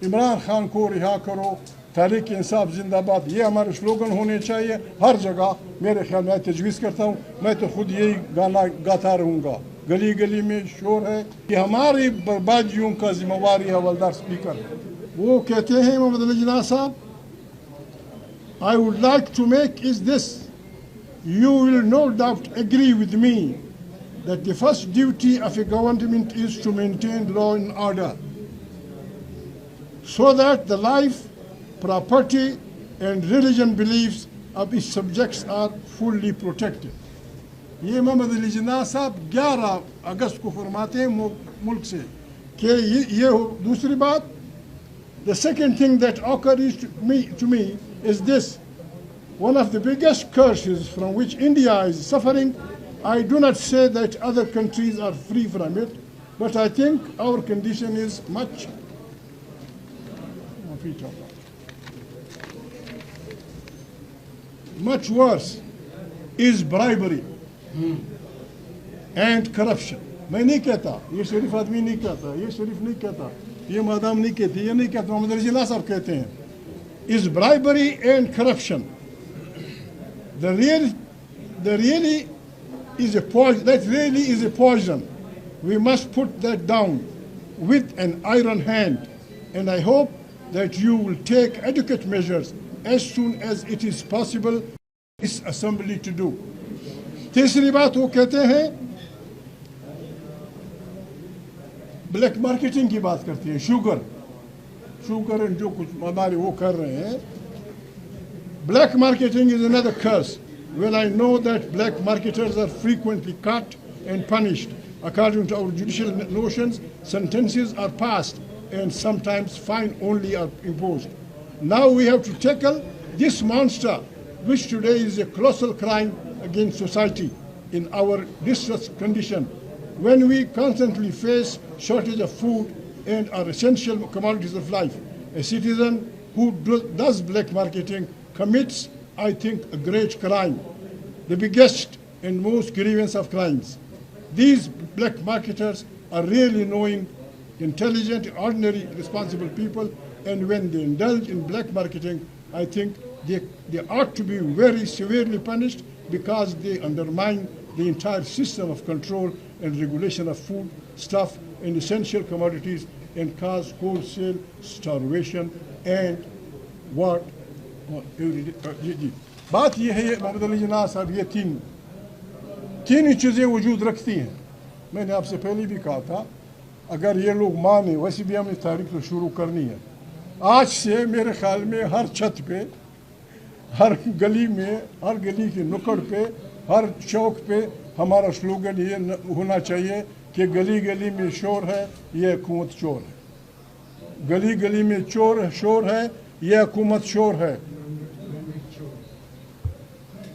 इमरान खान को रिहा करो, तहरीक इंसाफ जिंदाबाद, ये हमारे स्लोगन होने चाहिए हर जगह। मेरे ख्याल में तजवीज़ करता हूँ, मैं तो खुद यही गाना गाता रहूँगा। गली गली में शोर है कि हमारी बर्बादियों का जिम्मेवारी हवलदार स्पीकर है। वो कहते हैं मोहम्मद अली जिन्ना साहब, I would like to make is this: you will no doubt agree with me that the first duty of a government is to maintain law and order, so that the life, property, and religion beliefs of its subjects are fully protected. ये मोहम्मद अली जिन्ना साहब 11 अगस्त को फरमाते हैं मुल्क से कि ये दूसरी बात। The second thing that occurs to me is this: one of the biggest curses from which India is suffering. I do not say that other countries are free from it, but I think our condition is much worse, is bribery and corruption. मैं नहीं कहता, ये शरीफ आदमी नहीं कहता, ये शरीफ नहीं कहता, ये मादाम नहीं कहती, ये नहीं कहता, मोहम्मद अली जिन्ना साहब कहते हैं, is bribery and corruption. That really is a poison. We must put that down with an iron hand, and I hope that you will take adequate measures as soon as it is possible this assembly to do. तीसरी बात वो कहते हैं, black marketing की बात करती है, sugar जो कुछ हमारे वो कर रहे हैं। Black marketing is another curse. Well, I know that black marketers are frequently caught and punished. According to our judicial notions, sentences are passed and sometimes fine only are imposed. Now we have to tackle this monster, which today is a colossal crime against society in our distressed condition. When we constantly face shortage of food and our essential commodities of life, a citizen who does black marketing commits, I think, a great crime, the biggest and most grievous of crimes. These black marketers are really knowing, intelligent, ordinary, responsible people, and when they indulge in black marketing, I think they ought to be very severely punished because they undermine the entire system of control and regulation of food, stuff, and essential commodities and cause wholesale starvation and what? बात ये है मोहम्मद अली जिन्ना साहब, ये तीन ही चीज़ें वजूद रखती हैं। मैंने आपसे पहले भी कहा था, अगर ये लोग माने, वैसे भी हमने तारीख तो शुरू करनी है। आज से मेरे ख्याल में हर छत पे, हर गली में, हर गली की नुक्कड़ पे, हर चौक पे हमारा स्लोगन ये होना चाहिए कि गली गली में शोर है, ये हुकूमत चोर है। गली गली में शोर है, ये हुकूमत शोर है।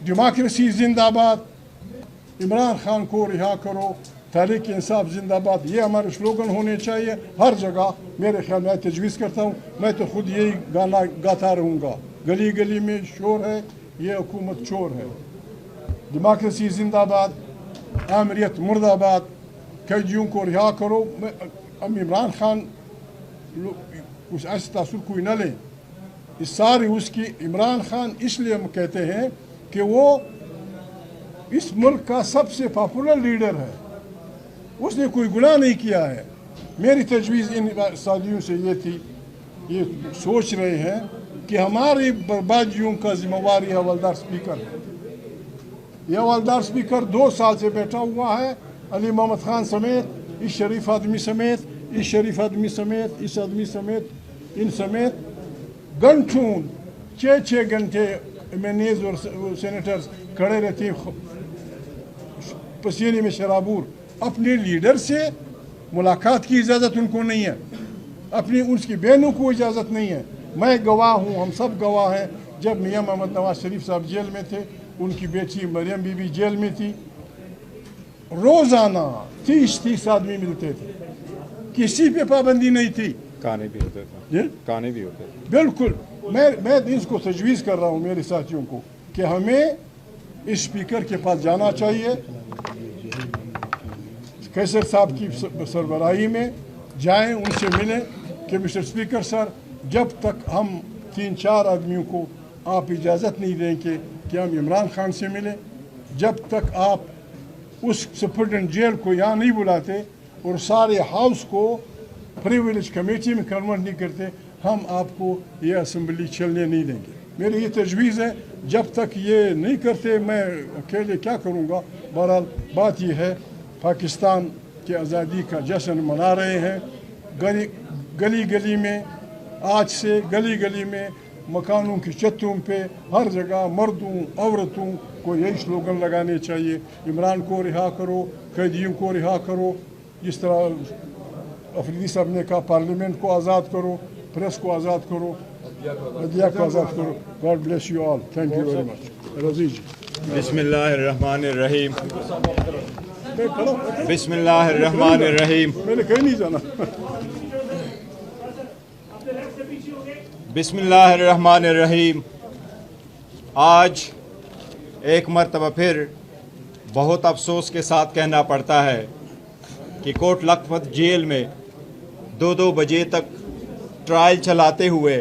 डेमोक्रेसी जिंदाबाद, इमरान खान को रिहा करो, तहरीक इंसाफ जिंदाबाद, ये हमारे स्लोगन होने चाहिए हर जगह। मेरे ख्याल में तजवीज़ करता हूँ, मैं तो खुद यही गाना गाता रहूँगा। गली गली में शोर है, ये हुकूमत चोर है। डेमोक्रेसी जिंदाबाद, आमरीत मुर्दाबाद, कैदियों को रिहा करो। अब इमरान खान कुछ ऐसे तासुर कोई न लें, इस सारी उसकी इमरान खान इसलिए हम कहते हैं कि वो इस मुल्क का सबसे पॉपुलर लीडर है, उसने कोई गुनाह नहीं किया है। मेरी तजवीज़ इन साथियों से ये थी, ये सोच रहे हैं कि हमारी बर्बादियों का जिम्मेवारी हवलदार स्पीकर है। यह हवलदार स्पीकर 2 साल से बैठा हुआ है, अली मोहम्मद खान समेत, इस शरीफ आदमी समेत, इस शरीफ आदमी समेत, इस आदमी समेत, इन समेत घंटों 6 घंटे एमएनएज और सेनेटर्स खड़े रहते हैं पसीने में शराबूर। अपने लीडर से मुलाकात की इजाज़त उनको नहीं है, अपनी उसकी बहनों को इजाज़त नहीं है। मैं गवाह हूँ, हम सब गवाह हैं। जब मियाँ मोहम्मद नवाज शरीफ साहब जेल में थे, उनकी बेटी मरियम बीबी जेल में थी, रोज़ाना 30 आदमी मिलते थे, किसी पे पाबंदी नहीं थी। गाने भी होते थे, गाने भी होते थे। बिल्कुल, मैं इसको तजवीज़ कर रहा हूँ मेरे साथियों को कि हमें इस स्पीकर के पास जाना चाहिए, कैसर साहब की सरबराही में जाएं, उनसे मिलें कि मिस्टर स्पीकर सर, जब तक हम 3-4 आदमियों को आप इजाज़त नहीं देंगे कि हम इमरान खान से मिलें, जब तक आप उस सुप्रिटेंडेंट जेल को यहाँ नहीं बुलाते और सारे हाउस को प्रिविलेज कमेटी में कन्वर्ट नहीं करते, हम आपको ये असम्बली चलने नहीं देंगे। मेरी ये तजवीज़ है, जब तक ये नहीं करते मैं अकेले क्या करूँगा। बहरहाल बात ये है, पाकिस्तान की आज़ादी का जश्न मना रहे हैं। गली गली में, आज से गली गली में, मकानों की छतों पे, हर जगह मर्दों औरतों को यही स्लोगन लगाने चाहिए, इमरान को रिहा करो, कैदियों को रिहा करो। जिस तरह अफरीदी साहब ने कहा, पार्लियामेंट को आज़ाद करो, प्रेस को आज़ाद करो, मीडिया को आज़ाद करो। God bless you all, thank you very much. रजीज बिस्मिल्लाहिर्रहमानिर्रहीम, बिस्मिल्लाहिर्रहमानिर्रहीम, मैंने कहीं नहीं जाना। बिस्मिल्लाहिर्रहमानिर्रहीम। आज एक मरतबा फिर बहुत अफसोस के साथ कहना पड़ता है कि कोट लखपत जेल में 2-2 बजे तक ट्रायल चलाते हुए,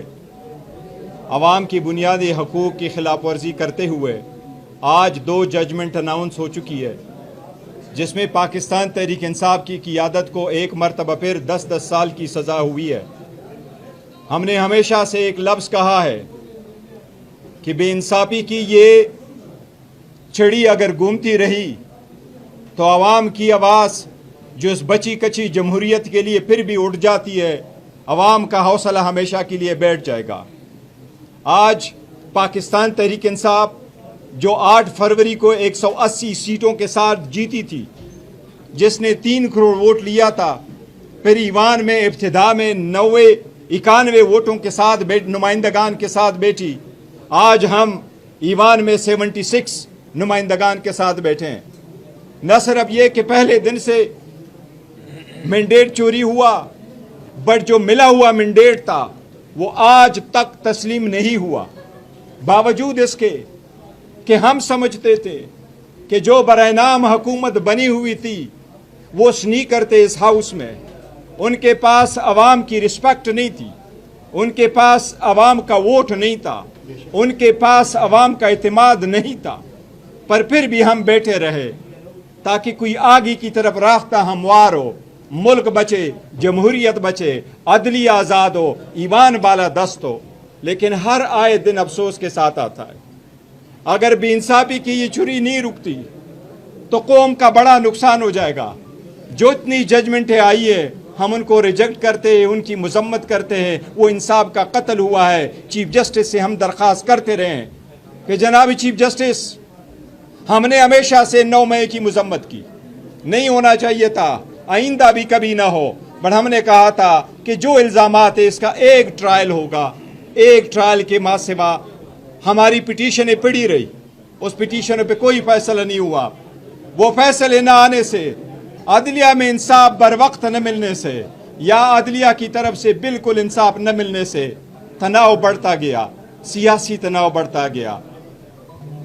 आवाम की बुनियादी हकूक़ की खिलाफ वर्जी करते हुए आज 2 जजमेंट अनाउंस हो चुकी है, जिसमें पाकिस्तान तहरीक इंसाफ की क़ियादत को एक मरतबा फिर 10-10 साल की सज़ा हुई है। हमने हमेशा से एक लफ्ज़ कहा है कि बेइंसाफ़ी की ये चिड़ी अगर घूमती रही तो आवाम की आवाज़ जो इस बची कची जमहूरियत के लिए फिर भी उठ जाती है, आवाम का हौसला हमेशा के लिए बैठ जाएगा। आज पाकिस्तान तहरीक इंसाफ जो 8 फरवरी को 180 सीटों के साथ जीती थी, जिसने 3 करोड़ वोट लिया था, फिर ईवान में इब्तिदा में 91 वोटों के साथ नुमाइंदगान के साथ बैठी। आज हम ईवान में 76 नुमाइंदगान के साथ बैठे हैं। न सिर्फ ये कि पहले दिन से मैंडेट चोरी हुआ, बट जो मिला हुआ मैंडेट था वो आज तक तस्लीम नहीं हुआ, बावजूद इसके कि हम समझते थे कि जो बरनाम हुकूमत बनी हुई थी वो स्नीकर थे इस हाउस में, उनके पास अवाम की रिस्पेक्ट नहीं थी, उनके पास अवाम का वोट नहीं था, उनके पास अवाम का इत्मीनान नहीं था, पर फिर भी हम बैठे रहे ताकि कोई आगे की तरफ रास्ता हमवार हो, मुल्क बचे, जमहूरियत बचे, अदलिया आज़ाद हो, ईमान बाला दस्त हो। लेकिन हर आए दिन अफसोस के साथ आता है, अगर बेइंसाफी की ये छुरी नहीं रुकती तो कौम का बड़ा नुकसान हो जाएगा। जो इतनी जजमेंटें आई है हम उनको रिजेक्ट करते हैं, उनकी मजम्मत करते हैं। वो इंसाफ का कत्ल हुआ है। चीफ जस्टिस से हम दरख्वास्त करते रहे हैं कि जनाब चीफ जस्टिस, हमने हमेशा से 9 मई की मजम्मत की, नहीं होना चाहिए था, आइंदा भी कभी ना हो, बट हमने कहा था कि जो इल्ज़ामात है इसका एक ट्रायल होगा। एक ट्रायल के मां सिवा हमारी पिटीशनें पड़ी रही, उस पिटीशन पे कोई फैसला नहीं हुआ। वो फैसले न आने से, अदलिया में इंसाफ बर वक्त न मिलने से, या अदलिया की तरफ से बिल्कुल इंसाफ न मिलने से तनाव बढ़ता गया, सियासी तनाव बढ़ता गया,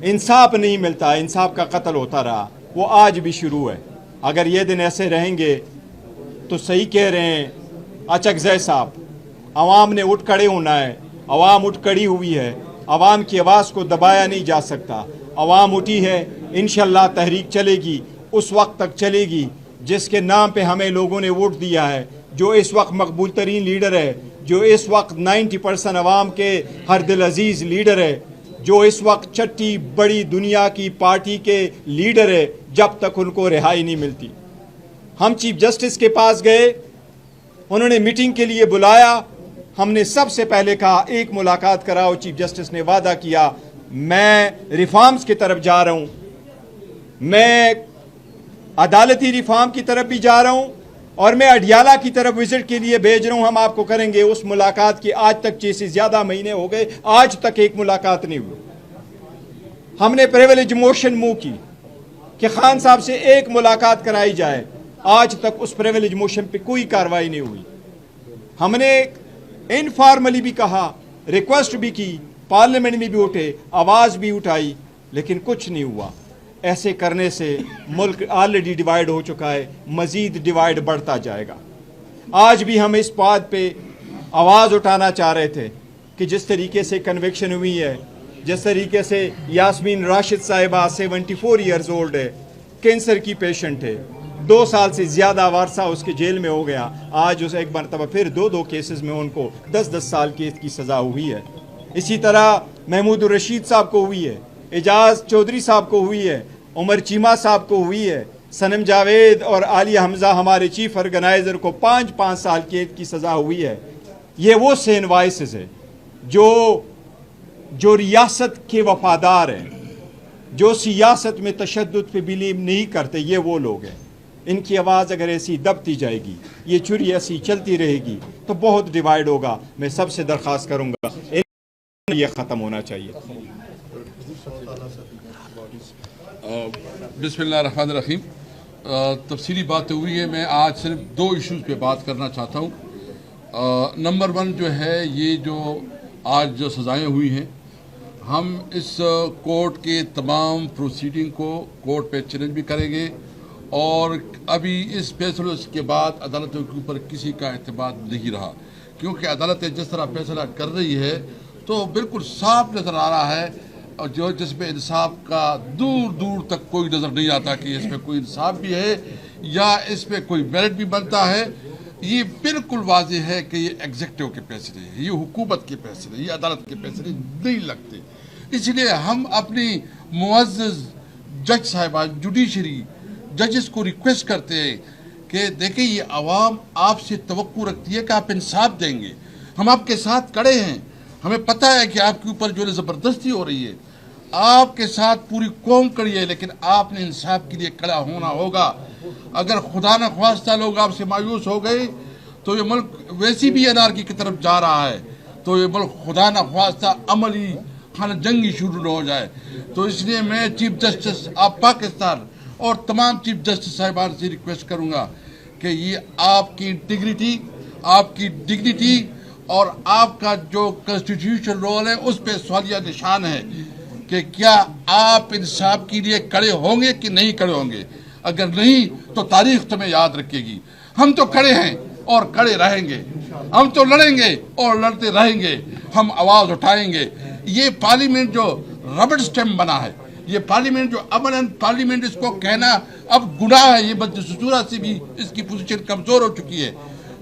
इंसाफ नहीं मिलता, इंसाफ का कत्ल होता रहा। वो आज भी शुरू है। अगर ये दिन ऐसे रहेंगे तो सही कह रहे हैं अचकज़ई साहब, अवाम ने उठ खड़े होना है। अवाम उठ खड़ी हुई है, अवाम की आवाज़ को दबाया नहीं जा सकता। अवाम उठी है, इंशाअल्लाह तहरीक चलेगी, उस वक्त तक चलेगी जिसके नाम पे हमें लोगों ने वोट दिया है, जो इस वक्त मकबूल तरीन लीडर है, जो इस वक्त 90% अवाम के हर दिल अजीज़ लीडर है, जो इस वक्त छठी बड़ी दुनिया की पार्टी के लीडर है, जब तक उनको रिहाई नहीं मिलती। हम चीफ जस्टिस के पास गए, उन्होंने मीटिंग के लिए बुलाया। हमने सबसे पहले कहा एक मुलाकात कराओ। चीफ जस्टिस ने वादा किया, मैं रिफॉर्म्स की तरफ जा रहा हूँ, मैं अदालती रिफॉर्म की तरफ भी जा रहा हूँ, और मैं अडियाला की तरफ विजिट के लिए भेज रहा हूँ, हम आपको करेंगे। उस मुलाकात की आज तक 6 से ज़्यादा महीने हो गए, आज तक एक मुलाकात नहीं हुई। हमने प्रिविलेज मोशन मूव की कि खान साहब से एक मुलाकात कराई जाए, आज तक उस प्रिविलेज मोशन पे कोई कार्रवाई नहीं हुई। हमने इनफॉर्मली भी कहा, रिक्वेस्ट भी की, पार्लियामेंट में भी उठे, आवाज़ भी उठाई, लेकिन कुछ नहीं हुआ। ऐसे करने से मुल्क ऑलरेडी डिवाइड हो चुका है, मज़ीद डिवाइड बढ़ता जाएगा। आज भी हम इस बात पे आवाज़ उठाना चाह रहे थे कि जिस तरीके से कन्विक्शन हुई है, जिस तरीके से यास्मीन राशिद साहिबा 74 ईयर्स ओल्ड है, कैंसर की पेशेंट है, 2 साल से ज़्यादा वारसा उसके जेल में हो गया, आज उसे एक मरतबा फिर 2 केसेस में उनको 10-10 साल की सज़ा हुई है। इसी तरह महमूद रशीद साहब को हुई है, एजाज चौधरी साहब को हुई है, उमर चीमा साहब को हुई है, सनम जावेद और आलिया हमजा हमारे चीफ ऑर्गेनाइज़र को 5-5 साल की सज़ा हुई है। ये वो सेन वॉइसेस है जो रियासत के वफादार हैं, जो सियासत में तशद्दुद पे बिलीव नहीं करते, ये वो लोग हैं। इनकी आवाज़ अगर ऐसी दबती जाएगी, ये चुरी ऐसी चलती रहेगी तो बहुत डिवाइड होगा। मैं सबसे दरख्वास्त करूँगा ये ख़त्म होना चाहिए। बिस्मिल्लाहिर्रहमानिर्रहीम। तफसीली बात हुई है, मैं आज सिर्फ 2 इश्यूज़ पे बात करना चाहता हूँ। नंबर 1 जो है, ये जो आज जो सज़ाएँ हुई हैं, हम इस कोर्ट के तमाम प्रोसीडिंग को कोर्ट पे चैलेंज भी करेंगे और अभी इस फैसले के बाद अदालतों के ऊपर किसी का एतमाद नहीं रहा, क्योंकि अदालतें जिस तरह फैसला कर रही है तो बिल्कुल साफ नज़र आ रहा है, और जो जिसमें इंसाफ का दूर दूर तक कोई नज़र नहीं आता कि इसमें कोई इंसाफ भी है या इसमें कोई मेरिट भी बनता है। ये बिल्कुल वाज़ेह है कि ये एग्जीक्यूटिव के फैसले हैं, ये हुकूमत के फैसले, ये अदालत के फैसले नहीं लगते। इसलिए हम अपनी मुअज़्ज़ज़ जज साहिबान, जुडिशरी जजेस को रिक्वेस्ट करते हैं कि देखिए, ये आवाम आपसे तवक्कुर रखती है कि आप इंसाफ देंगे। हम आपके साथ खड़े हैं, हमें पता है कि आपके ऊपर जो है ज़बरदस्ती हो रही है, आपके साथ पूरी कौम खड़ी है, लेकिन आपने इंसाफ के लिए खड़ा होना होगा। अगर खुदा न ख्वास्ता लोग आपसे मायूस हो गए तो ये मुल्क वैसी भी अनारकी की तरफ जा रहा है, तो ये मुल्क खुदा न ख्वास्ता अमली खाना जंगी शुरू न हो जाए। तो इसलिए मैं चीफ जस्टिस ऑफ पाकिस्तान और तमाम चीफ जस्टिस साहिबान से रिक्वेस्ट करूँगा कि ये आपकी इंटीग्रिटी, आपकी डिग्निटी और आपका जो कॉन्स्टिट्यूशन रोल है उस पर सवालिया निशान है कि क्या आप इंसाफ के लिए खड़े होंगे कि नहीं खड़े होंगे। अगर नहीं तो तारीख तुम्हें याद रखेगी। हम तो खड़े हैं और खड़े रहेंगे, हम तो लड़ेंगे और लड़ते रहेंगे, हम आवाज़ उठाएंगे। ये पार्लियामेंट जो रबड़ स्टैम्प बना है, ये पार्लियामेंट जो अमन पार्लियामेंट, इसको कहना अब गुनाह है। ये बदसूरत से भी इसकी पोजीशन कमज़ोर हो चुकी है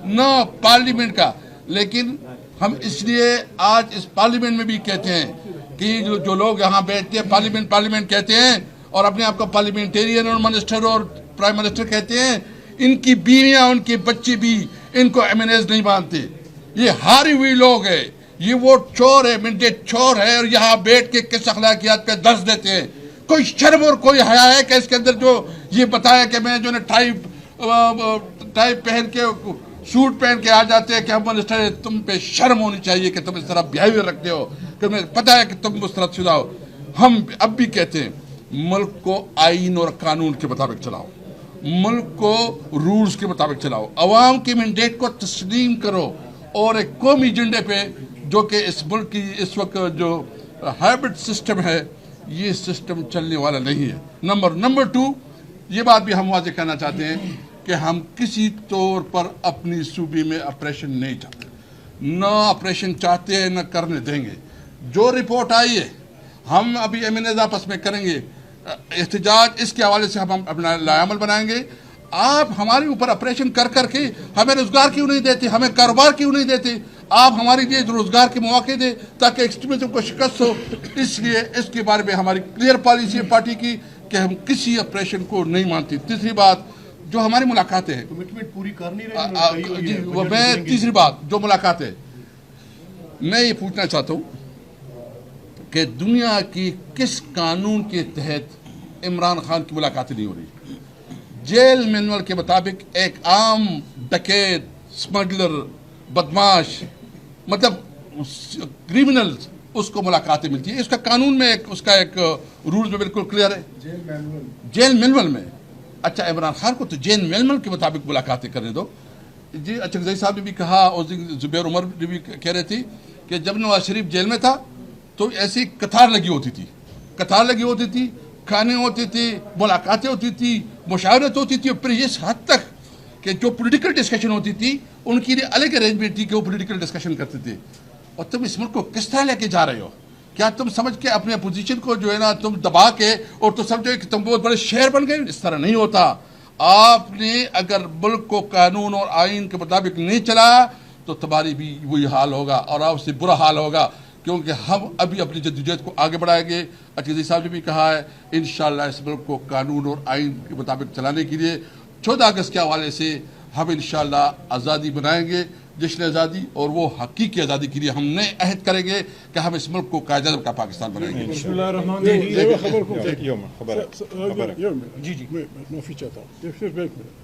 न पार्लियामेंट का। लेकिन हम इसलिए आज इस पार्लियामेंट में भी कहते हैं कि जो लोग यहाँ बैठते हैं पार्लियामेंट कहते हैं और अपने आप को पार्लियामेंटेरियन और मिनिस्टर और प्राइम मिनिस्टर कहते हैं, इनकी बीवियाँ, उनके बच्चे भी इनको एमएनएस नहीं मानते। ये हारी हुई लोग हैं, ये वो चोर है, मैंडेट चोर है, और यहाँ बैठ के किस अखलाकियात पे दर्ज देते हैं। कोई शर्म और कोई हया है कि इसके अंदर जो ये बताया कि मैं जो है टाई पहन के सूट पहन के आ जाते हैं कि हम मिनिस्टर है। तुम पे शर्म होनी चाहिए कि तुम इस तरह बिहेवियर रखते हो, कि तुम्हें पता है कि तुम उस तरह शुदा हो। हम अब भी कहते हैं मुल्क को आइन और कानून के मुताबिक चलाओ, मुल्क को रूल्स के मुताबिक चलाओ, अवाम के मैंडेट को तस्लीम करो और एक कौमी एजेंडे पे, जो कि इस मुल्क की इस वक्त जो हाइब्रिड सिस्टम है, ये सिस्टम चलने वाला नहीं है। नंबर 2, ये बात भी हम वाज़ेह कहना चाहते हैं कि हम किसी तौर पर अपनी सूबे में ऑपरेशन नहीं चाहते, न ऑपरेशन चाहते हैं, न करने देंगे। जो रिपोर्ट आई है हम अभी एमएनएस आपस में करेंगे एहतजाज, इसके हवाले से हम अपना लायामल बनाएंगे। आप हमारे ऊपर ऑपरेशन कर करके हमें रोज़गार क्यों नहीं देते, हमें कारोबार क्यों नहीं देते? आप हमारे लिए रोज़गार के मौके दें ताकि एक्सट्रीमिज्म को शिकस्त हो। इसलिए इसके बारे में हमारी क्लियर पॉलिसी है पार्टी की कि हम किसी ऑपरेशन को नहीं मानते। तीसरी बात, जो हमारी मुलाकातें हैं, कमिटमेंट पूरी कर नहीं रहे। मैं तीसरी बात, जो मुलाकातें, मैं ये पूछना चाहता हूँ कि दुनिया की किस कानून के तहत इमरान खान की मुलाकातें नहीं हो रही? जेल मैनुअल के मुताबिक एक आम डकैत, स्मगलर, बदमाश, मतलब क्रिमिनल, उसको मुलाकातें मिलती है। इसका कानून में उसका एक रूल में बिल्कुल क्लियर है, जेल मैनुअल में। अच्छा, इमरान खान को तो जेल मैनुअल के मुताबिक मुलाकातें करने दो जी। अचकजई साहब ने भी कहा और जुबैर उमर ने भी कह रहे थे कि जब नवाज शरीफ जेल में था तो ऐसी कतार लगी होती थी, खाने होते थे, मुलाकातें होती थी, मुशावरत होती थी, और फिर इस हद तक कि जो पॉलिटिकल डिस्कशन होती थी ان کے لیے الگ ارینجمنٹ تھی کہ وہ پولیٹیکل ڈسکشن کرتے تھے. اور تم اس ملک کو کس طرح لے کے جا رہے ہو؟ کیا تم سمجھ کے اپنے اپوزیشن کو جو ہے نا تم دبا کے اور تو سمجھو کہ تم بہت بڑے شہر بن گئے؟ اس طرح نہیں ہوتا. آپ نے اگر ملک کو قانون اور آئین کے مطابق نہیں چلا تو تمہاری بھی وہی حال ہوگا اور آپ سے برا حال ہوگا, کیونکہ ہم ابھی اپنی جدوجہد کو آگے بڑھائیں گے. عزیز صاحب نے بھی کہا ہے انشاءاللہ اس ملک کو قانون اور آئین کے مطابق چلانے کے لیے 14 اگست کے حوالے سے ہم انشاءاللہ آزادی بنائیں گے, جشن آزادی, اور وہ حقیقی آزادی کے لیے ہم نئے عہد کریں گے کہ ہم اس ملک کو قائد اعظم کا پاکستان بنائیں گے. بسم الله الرحمن الرحيم. يوم خبر جی ما في چاہتا ہوں.